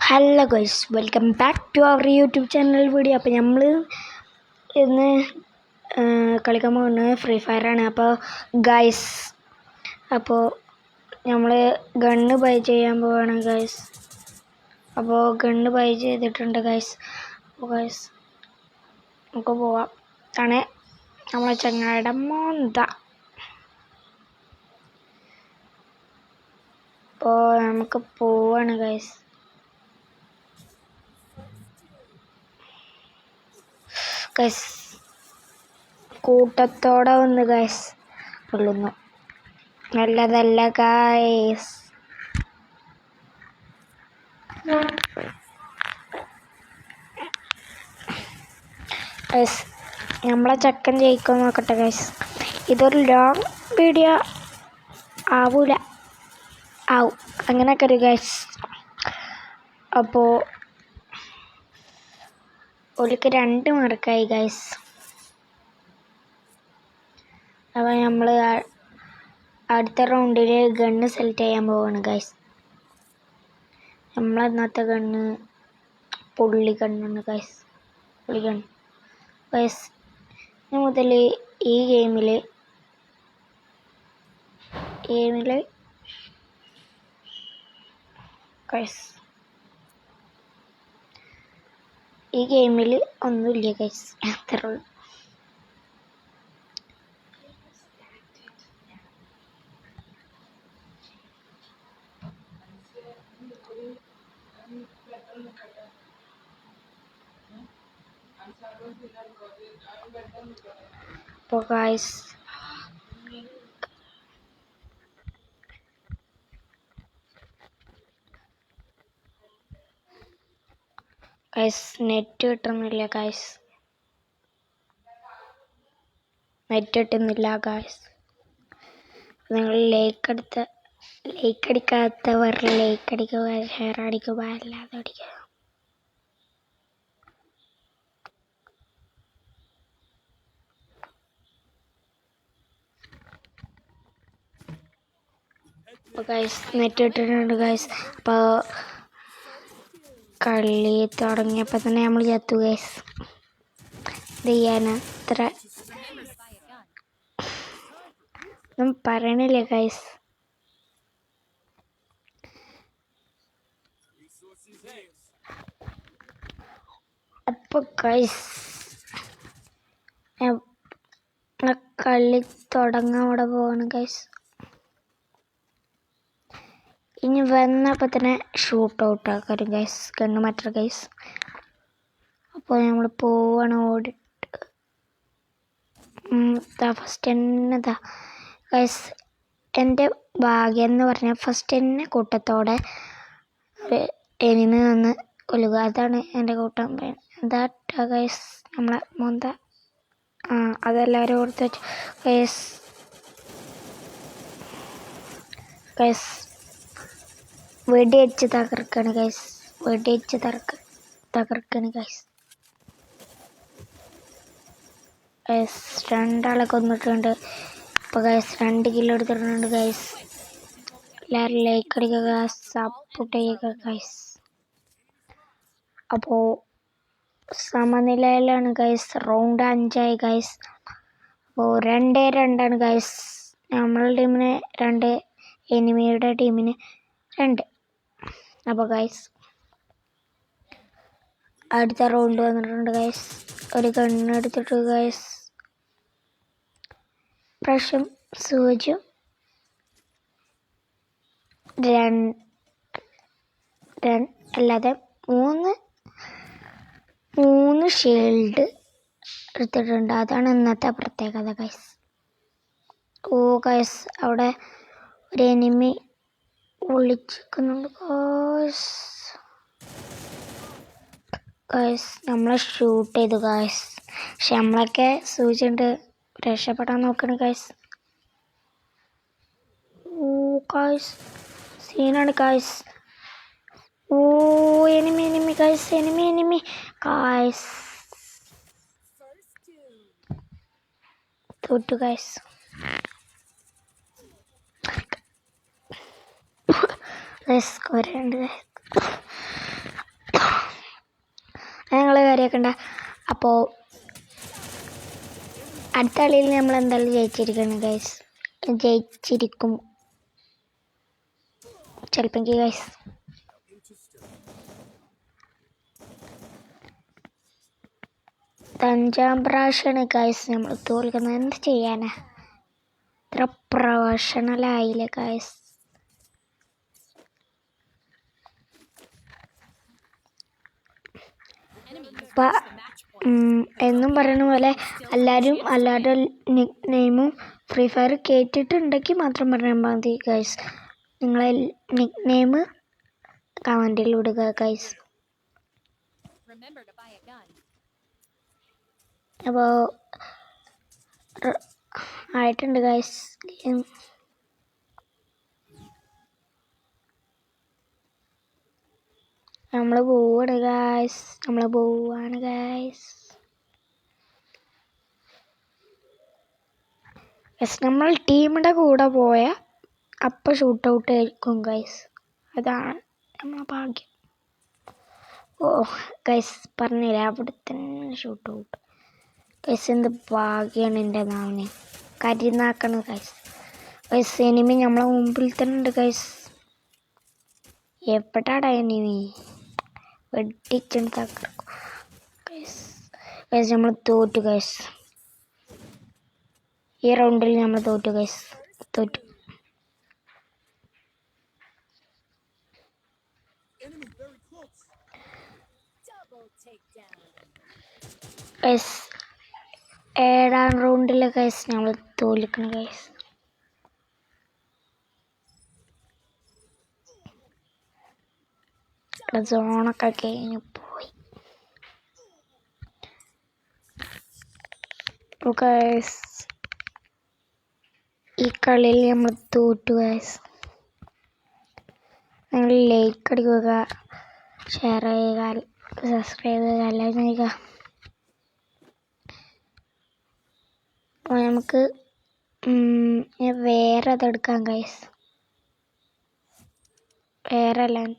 Hello guys, welcome back to our YouTube channel video. അപ്പോൾ നമ്മൾ ഇന്ന് കളിക്കാൻ പോകുന്നത് ഫ്രീ ഫയറാണ്. അപ്പോൾ നമ്മൾ ഗണ്ണ് ബൈ ചെയ്യാൻ പോവാണ് ഗൈസ്. അപ്പോൾ ഗണ്ണ് ബൈ ചെയ്തിട്ടുണ്ട് ഗൈസ്. അപ്പോൾ ഗൈസ് നമുക്ക് പോവാം. ആണ് നമ്മളെ ചങ്ങായുടെ മോന്ത. അപ്പോൾ നമുക്ക് പോവാണ് ഗൈസ്. ഗൈസ് കൂട്ടത്തോടെ വന്ന് ഗൈസ് കൊള്ളുന്നു. നല്ലതല്ല ഗൈസ്. ഗൈസ് നമ്മളെ ചക്കൻ ജയിക്കാൻ നോക്കട്ടെ ഗൈസ്. ഇതൊരു ലോങ് വീഡിയോ ആവൂല, ആവും അങ്ങനെയൊക്കെ ഒരു ഗൈസ്. അപ്പോൾ ഒലിക്ക് 2 മാർക്കായി ഗൈസ്. അപ്പോൾ നമ്മൾ അടുത്ത റൗണ്ടിൽ ഗണ്ണ് സെലക്ട് ചെയ്യാൻ പോവാണ് ഗൈസ്. നമ്മളന്നത്തെ ഗണ്ണ് പുള്ളി ഗണ്ണാണ് ഗൈസ്. പുള്ളി ഗണ്ണ് ഗൈസ്. ഇനി മുതൽ ഈ ഗെയിമിൽ ഗൈസ് ഒന്നുമില്ല ഗൈസ്, അത്രേ ഉള്ളൂ. അപ്പോൾ ഗൈസ് നെറ്റ് കിട്ടുന്നില്ല ഗൈസ്. നിങ്ങൾ ലൈക്ക് അടിക്കാത്തവർ ലൈക്ക് അടിക്കുക, ഷെയർ അടിക്കുക, അല്ലാതെ അടിക്കുക. അപ്പോൾ ഗൈസ് നെറ്റ് ഇട്ടിട്ടുണ്ട് ഗൈസ്. അപ്പോൾ കളി തുടങ്ങിയപ്പോൾ തന്നെ നമ്മൾ ചത്തു ഗൈസ്. ഇത് ചെയ്യാനാ അത്ര ഒന്നും പറയണില്ല ഗൈസ്. അപ്പോൾ ഗൈസ് കളി തുടങ്ങാൻ അവിടെ പോവാണ് ഗൈസ്. ഇനി വന്നപ്പോൾ തന്നെ ഷൂട്ട് ഔട്ട് ആക്കാരും ഗൈസ്. Gun matter guys. അപ്പോൾ നമ്മൾ പോവാണ് ഓടിട്ട്. ഫസ്റ്റ് തന്നെ ഗൈസ് എൻ്റെ ഭാഗ്യം എന്ന് പറഞ്ഞാൽ ഫസ്റ്റ് തന്നെ കൂട്ടത്തോടെ എനിമി വന്ന് കൊല്ലുക. അതാണ് എൻ്റെ കൂട്ടം എന്താ ഗൈസ് നമ്മളെ മോന്ത. അതെല്ലാവരും ഓർത്ത് വെച്ചു ഗൈസ്. വെടിവെച്ച് തകർക്കാണ് ഗൈസ്. തകർക്കാണ് ഗൈസ്. 2 ആളെ കൊന്നിട്ടുണ്ട്. അപ്പോൾ ഗൈസ് 2 കിലോ എടുത്തിട്ടുണ്ട് ഗൈസ്. എല്ലാവരും ലൈക്ക് അടിക്കുക, സപ്പോർട്ട് ചെയ്യുക ഗൈസ്. അപ്പോൾ സമനിലയിലാണ് ഗൈസ്. റൗണ്ട് 5 ആയി ഗൈസ്. അപ്പോൾ 2-2 ഗൈസ്. നമ്മളുടെ ടീമിന് 2, എനിമിയുടെ ടീമിന് 2. അപ്പോൾ ഗൈസ് അടുത്ത റൗണ്ട് വന്നിട്ടുണ്ട് ഗൈസ്. ഒരു ഗണ്ണ് എടുത്തിട്ട് ഗൈസ് പ്രാവശ്യം സൂചിയും 2 അല്ലാതെ 3 ഷീൽഡ് എടുത്തിട്ടുണ്ട്. അതാണ് ഇന്നത്തെ പ്രത്യേകത ഗൈസ്. ഓ ഗൈസ് അവിടെ ഒരു എനിമി ഒളിച്ചിരിക്കുന്നുണ്ട് ഗൈസ്. നമ്മളെ ഷൂട്ട് ചെയ്തു ഗൈസ്. പക്ഷെ നമ്മളൊക്കെ സൂചിയുണ്ട് രക്ഷപ്പെടാൻ നോക്കണം ഗൈസ്. ഓ ഗൈസ് സീനാണ് ഗൈസ്. ഓ എനിമി ഗൈസ്. ഗൈസ് തോറ്റു ഗൈസ്. സ്കോർ ഉണ്ട്. ഞങ്ങൾ കാര്യമാക്കണ്ട. അപ്പോൾ അടുത്ത കളിയിൽ നമ്മൾ എന്തായാലും ജയിച്ചിരിക്കണം ഗൈസ്. ജയിച്ചിരിക്കും ചിലപ്പോൾ ഗൈസ്. അഞ്ചാം പ്രാവശ്യമാണ് ഗൈസ് നമ്മൾ തോൽക്കുന്നത്. എന്ത് ചെയ്യാനാ, ഇത്ര പ്രൊഫഷണലായില്ലേ ഗൈസ്. ഇപ്പം എന്നും പറയുന്ന പോലെ എല്ലാവരുടെ നിക് നെയിമും ഫ്രീ ഫയർ കേട്ടിട്ടുണ്ടെങ്കിൽ മാത്രം പറഞ്ഞാൽ മതി ഗൈസ്. നിങ്ങളെ നിക് നെയിം കമൻറ്റിൽ ഇടുക ഗൈസ്. അപ്പോൾ ആയിട്ടുണ്ട് ഗൈസ്. നമ്മൾ പോവാണ് ഗൈസ്. നമ്മൾ ടീമിൻ്റെ കൂടെ പോയാൽ അപ്പം ഷൂട്ട് ഔട്ട് ആയിരിക്കും ഗൈസ്. അതാണ് നമ്മളെ ഭാഗ്യം. ഓ ഗൈസ് പറഞ്ഞില്ല, അവിടെ തന്നെ ഷൂട്ട് ഔട്ട് ഗൈസ്. എന്ത് ഭാഗ്യമാണ് എൻ്റെ നാവിന്. കരിനാക്കണം ഗൈസ്. ഗൈസ് എനിമി നമ്മളെ മുമ്പിൽ തന്നെ ഉണ്ട് ഗൈസ്. എവിടാടാ എനിമി? വെട്ടിച്ചും തകർക്കും ഗൈസ്. ഗൈസ് നമ്മൾ തോറ്റു ഗൈസ്. ഈ റൗണ്ടിൽ നമ്മൾ തോറ്റു ഗൈസ്. തോറ്റു. ഗൈസ് 7ാം റൗണ്ടിൽ ഗൈസ് നമ്മൾ തോൽക്കണം ഗൈസ്. സോണൊക്കെ കഴിഞ്ഞു പോയി ഗൈസ്. ഈ കളിയിൽ നമ്മൾ തോറ്റു ഗൈസ്. നിങ്ങൾ ലൈക്ക് അടിക്കുക, ഷെയർ ചെയ്യുക, സബ്സ്ക്രൈബ് ചെയ്യുക, എല്ലാം ചെയ്യുക. അപ്പോൾ നമുക്ക് വേറെ അതെടുക്കാം ഗൈസ്. വേറെ ലാൻഡ്.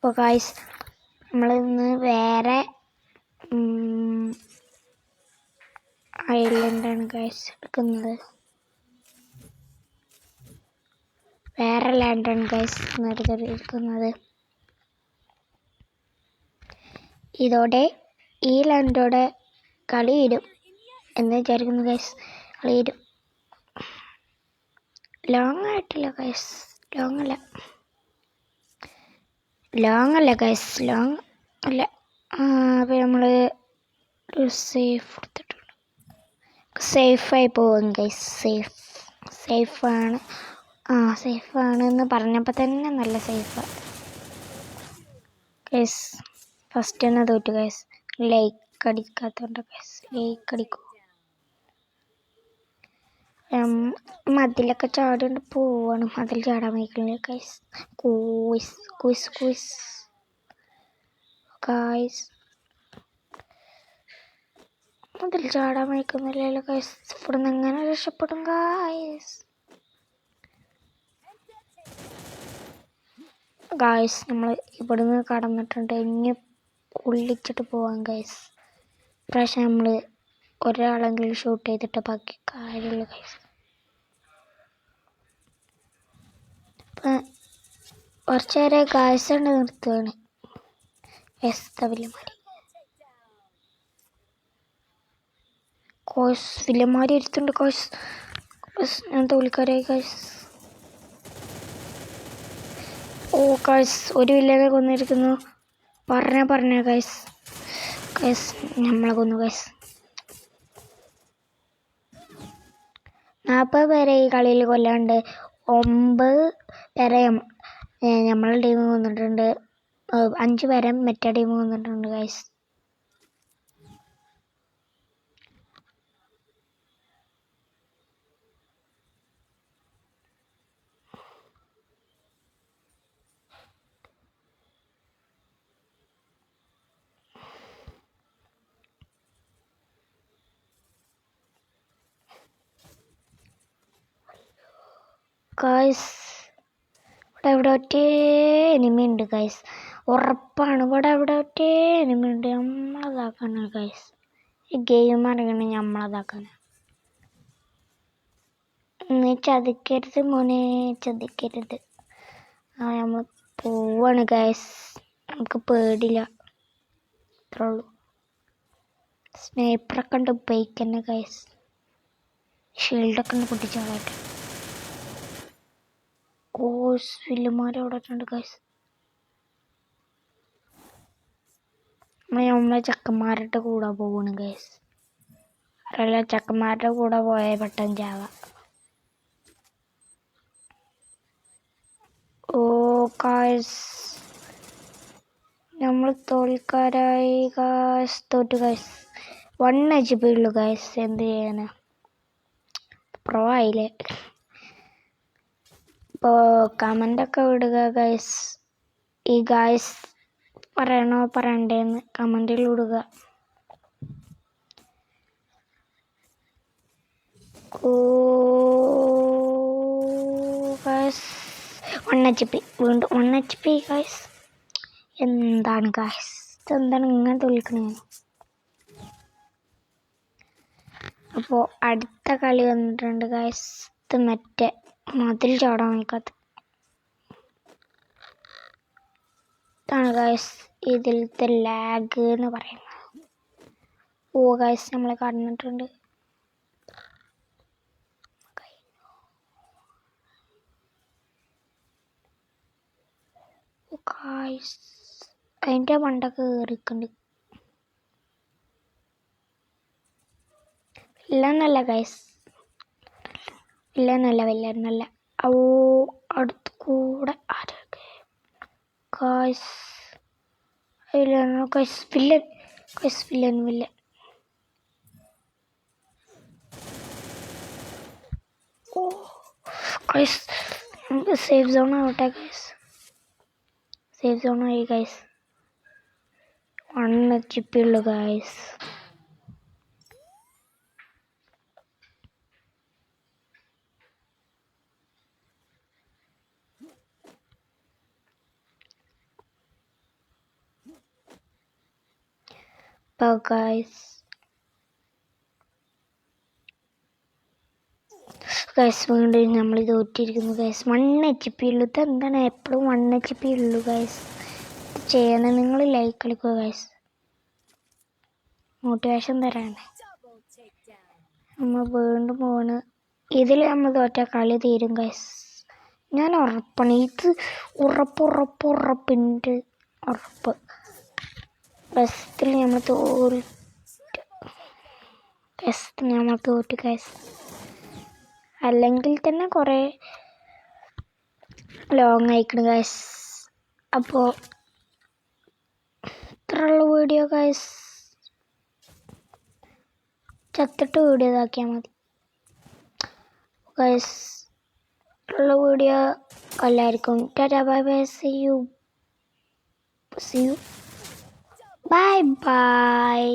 അപ്പോൾ ഗൈസ് നമ്മളിന്ന് വേറെ ഐലൻഡാണ് ഗൈസ് എടുക്കുന്നത്. വേറെ ലാൻഡാണ് ഗൈസ് എടുക്കുന്നത്. ഇതോടെ ഈ ലാൻഡോടെ കളി ഇടും എന്ന് വിചാരിക്കുന്നു ഗൈസ്. കളി ഇടും. ലോങ് ആയിട്ടില്ല ഗൈസ്. ലോങ് അല്ല ഗൈസ്. ലോങ് അല്ല. അപ്പോൾ നമ്മൾ സേഫ് കൊടുത്തിട്ടുണ്ട്. സേഫായി പോകും ഗൈസ്. സേഫാണ്. സേഫാണെന്ന് പറഞ്ഞപ്പോൾ തന്നെ നല്ല സേഫാണ് ഗൈസ്. ഫസ്റ്റ് തന്നെ തോറ്റു ഗൈസ്. ലൈക്ക് അടിക്കാത്തതുകൊണ്ട് ഗൈസ്. ലൈക്ക് അടിക്കൂ. മതിലൊക്കെ ചാടികൊണ്ട് പോവാണ്. മതിൽ ചാടാൻ വയ്ക്കില്ല ഗൈസ്. Course guys. മതിൽ ചാടാൻ വയ്ക്കുന്നില്ലല്ലോ ഗൈസ്. ഇവിടെ നിന്ന് എങ്ങനെ രക്ഷപ്പെടും ഗൈസ്? ഗൈസ് നമ്മൾ ഇവിടുന്ന് കടന്നിട്ടുണ്ട്. ഇനി ഉള്ളിച്ചിട്ട് പോവാം ഗൈസ്. ഇപ്രാവശ്യം നമ്മൾ ഒരാളെങ്കിലും ഷൂട്ട് ചെയ്തിട്ട് ബാക്കി കാര്യമുള്ളൂ ഗൈസ്. അപ്പം കുറച്ച് നേരം ഗൈസ് കൊണ്ട് നിർത്തുകയാണ് ഗൈസ്. വില്ലന്മാരി കോഴ്സ് വില്ലന്മാരി എടുത്തുണ്ട് കോഴ്സ്. ഞാൻ തോൽക്കാരായി ഗൈസ്. ഓ ഗൈസ് ഒരു വില്ലനെ കൊന്നിരിക്കുന്നു. പറഞ്ഞ ഗൈസ്. നമ്മളെ കൊന്നു ഗൈസ്. 40 പേരെ ഈ കളിയിൽ കൊല്ലാണ്ട് 9 പേരെ നമ്മളെ ടീം കൊന്നിട്ടുണ്ട്. 5 പേരെ മറ്റേ ടീം കൊന്നിട്ടുണ്ട് ഗൈസ്. ഗൈസ് ഇവിടെ ഒറ്റ എനിമി ഉണ്ട് ഗൈസ്. ഉറപ്പാണ് ഇവിടെ ഒറ്റ എനിമി ഉണ്ട്. നമ്മളതാക്കാണ് ഗൈസ്. ഈ ഗെയിം അറിയണ നമ്മളതാക്കാണ്. നീ ചതിക്കരുത് മോനെ, ചതിക്കരുത്. നമ്മൾ പോവാണ് ഗൈസ്. നമുക്ക് പേടില്ല, അത്രേ ഉള്ളൂ. സ്നൈപ്പറൊക്കെ ഉണ്ട് ഉപയോഗിക്കന്നെ ഗൈസ്. ഷീൽഡൊക്കെ ഉണ്ട് പൊട്ടിച്ചാളായിട്ട്. കോഴ്സ് വില്ലുമാരവിടെ ഉണ്ട് ഗൈസ്. നമ്മളെ ചക്കന്മാരുടെ കൂടെ പോവാണ് ഗൈസ്. അറിയില്ല, ചക്കന്മാരുടെ കൂടെ പോയാൽ പെട്ടെന്ന് ചാവാം. ഓ ഗൈസ്, നമ്മൾ തോൽക്കാരായി ഗൈസ്. തോറ്റു ഗൈസ്. 1 HP ഉള്ളു ഗൈസ്. എന്ത് ചെയ്യാനാ, പ്രോ ആയില്ലേ. ഇപ്പോൾ കമൻ്റൊക്കെ വിടുക ഗൈസ്. ഈ ഗൈസ് പറയണോ പറയണ്ടേന്ന് കമൻറ്റിൽ വിടുക. ഗൈസ് 1 HP, വീണ്ടും 1 HP ഗൈസ്. എന്താണ് ഗൈസ്, എന്താണ് ഇങ്ങനെ തോൽക്കണേ? അപ്പോൾ അടുത്ത കളി വന്നിട്ടുണ്ട് ഗൈസ്. ഇത് മറ്റേ മതിൽ ചാടാൻ നിൽക്കാത്ത ഇതാണ് ഗൈസ്. ഇതിലത്തെ ലാഗ് എന്ന് പറയുന്നത്. ഓ ഗൈസ്, നമ്മളെ കടന്നിട്ടുണ്ട്. ഗൈസ് അതിൻ്റെ മണ്ടൊക്കെ കയറിക്കുണ്ട്. ഇല്ലെന്നല്ല ഗൈസ്, ഇല്ലെന്നല്ല. ഓ അടുത്ത് കൂടെ ആരൊക്കെ ഗൈസ്. ഇല്ല ഗൈസ്, വില്ലൻ. ഓ ഗൈസ്, നമുക്ക് സേഫ് സോൺ ആവട്ടെ ഗൈസ്. സേഫ് സോൺ ആയി ഗൈസ്. 1 HP ഉള്ളു ഗൈസ്. ഗൈസ് വീണ്ടും നമ്മൾ തോറ്റിരിക്കുന്നു ഗൈസ്. 1 HP ഉള്ളു. ഇത് എന്താണ് എപ്പോഴും 1 HP ഉള്ളു ഗൈസ്. ചെയ്യണം, നിങ്ങൾ ലൈക്ക് കളിക്കുക ഗൈസ്, മോട്ടിവേഷൻ തരാണ്. നമ്മൾ വീണ്ടും പോണ്. ഇതിൽ നമ്മൾ തോറ്റ കളി തീരും ഗൈസ്. ഞാൻ ഉറപ്പാണ്, ഇത് ഉറപ്പിൻ്റെ ഉറപ്പ്. ബെസ്റ്റിൽ നമ്മൾ തോറ്റു ഗൈസ്. അല്ലെങ്കിൽ തന്നെ കുറേ ലോങ് ആയിക്കണ് ഗൈസ്. അപ്പോൾ ഇത്രയുള്ള വീഡിയോ ഗൈസ്. ചത്തിട്ട് വീഡിയോ ഇതാക്കിയാൽ മതി ഗൈസ്. ഉള്ള വീഡിയോ എല്ലാവർക്കും tata bye bye. See you bye by.